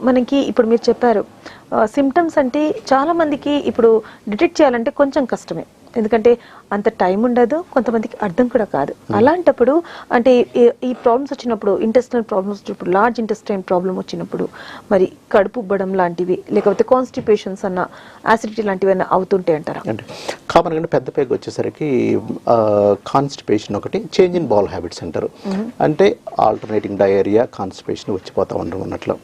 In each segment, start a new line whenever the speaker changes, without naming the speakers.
మనకి ఇప్పుడు మీరు చెప్పారు సిమ్టమ్స్ అంటే చాలా మందికి ఇప్పుడు డిటెక్ట్ చేయాలంటే కొంచెం కష్టమే, ఎందుకంటే అంత టైం ఉండదు, కొంతమందికి అర్థం కూడా కాదు. అలాంటప్పుడు అంటే ఈ ప్రాబ్లమ్స్ వచ్చినప్పుడు, ఇంటెస్టినల్ ప్రాబ్లమ్స్ వచ్చినప్పుడు, లార్జ్ ఇంటెస్టైన్ ప్రాబ్లం వచ్చినప్పుడు మరి కడుపు ఉబ్బడం లాంటివి లేకపోతే కాన్స్టిపేషన్స్ అన్న యాసిడిటీ లాంటివి అన్న అవుతుంటే అంటారా?
అంటే కామన్గా పెద్ద పేగు వచ్చేసరికి కాన్స్టిపేషన్ ఒకటి, చేంజ్ ఇన్ బాల్ హ్యాబిట్స్ అంటారు. అంటే ఆల్టర్నేటింగ్ డయేరియా, కాన్స్టిపేషన్ వచ్చిపోతా ఉండడం అన్నట్లు.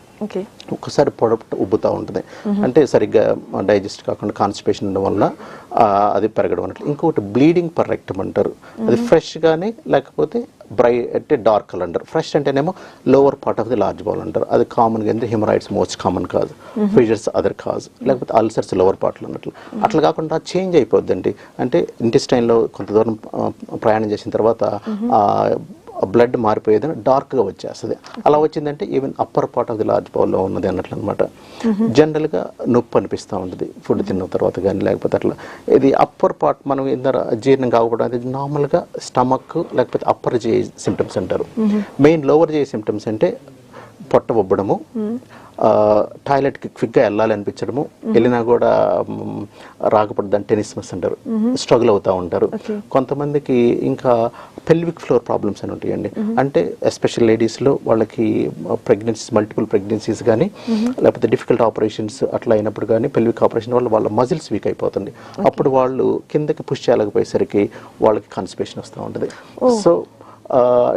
ఒక్కసారి పొడపు ఉబ్బుతూ ఉంటుంది, అంటే సరిగ్గా డైజెస్ట్ కాకుండా కాన్స్టిపేషన్ ఉండడం వల్ల అది పెరగడం అన్నట్లు. ఇంకొకటి బ్లీడింగ్ పర్ రెక్టమ్ అంటారు, అది ఫ్రెష్ కానీ లేకపోతే అంటే డార్క్ కలర్ అంటారు. ఫ్రెష్ అంటేనేమో lower part of the large ball అంటారు, అది కామన్గా అంటే haemorrhoids most common cause, fissures other cause, లేకపోతే అల్సర్స్ లోవర్ పార్ట్లో అన్నట్లు. అట్లా కాకుండా చేంజ్ అయిపోద్దండి, అంటే ఇంటెస్టైన్లో కొంత దూరం ప్రయాణం చేసిన తర్వాత బ్లడ్ మారిపోయేదని డార్క్గా వచ్చేస్తుంది. అలా వచ్చిందంటే even upper part of the large బౌల్లో ఉన్నది అన్నట్లు అనమాట. జనరల్గా నొప్పి అనిపిస్తూ ఉంటుంది ఫుడ్ తిన్న తర్వాత కానీ, లేకపోతే అట్లా. ఇది అప్పర్ పార్ట్ మనం ఇందర జీర్ణం కాకపోవడం అనేది నార్మల్గా స్టమక్ లేకపోతే అప్పర్ జే సిమ్టమ్స్ అంటారు. మెయిన్ లోవర్ జే సిమ్టమ్స్ అంటే పొట్ట ఉబ్బడము, టాయిలెట్కి క్విక్గా వెళ్ళాలి అనిపించడము, వెళ్ళినా కూడా రాకపోతే టెనిస్మస్ అంటారు, స్ట్రగుల్ అవుతూ ఉంటారు. కొంతమందికి ఇంకా పెల్విక్ ఫ్లోర్ ప్రాబ్లమ్స్ అని ఉంటాయండి, అంటే ఎస్పెషల్ లేడీస్లో వాళ్ళకి ప్రెగ్నెన్సీస్, మల్టిపుల్ ప్రెగ్నెన్సీస్ కానీ లేకపోతే డిఫికల్ట్ ఆపరేషన్స్ అట్లా అయినప్పుడు కానీ పెల్విక్ ఆపరేషన్ వల్ల వాళ్ళ మజిల్స్ వీక్ అయిపోతుంది. అప్పుడు వాళ్ళు కిందకి పుష్ చేయలేకపోయేసరికి వాళ్ళకి కాన్స్టిపేషన్ వస్తూ ఉంటుంది. So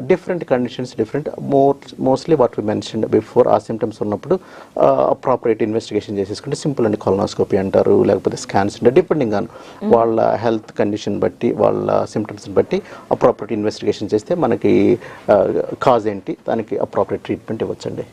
different conditions, different mostly what we mention before. ఆ సిమ్టమ్స్ ఉన్నప్పుడు అప్రాపరేట్ ఇన్వెస్టిగేషన్ చేసేసుకుంటే సింపుల్ అండి, కొలనోస్కోపీ అంటారు, లేకపోతే స్కాన్స్ అంటారు. డిపెండింగ్ ఆన్ వాళ్ళ హెల్త్ కండిషన్ బట్టి, వాళ్ళ సిమ్టమ్స్ని బట్టి అప్రాపరేట్ ఇన్వెస్టిగేషన్ చేస్తే మనకి కాజ్ ఏంటి, దానికి అప్రాపరేట్ ట్రీట్మెంట్ ఇవ్వచ్చండి.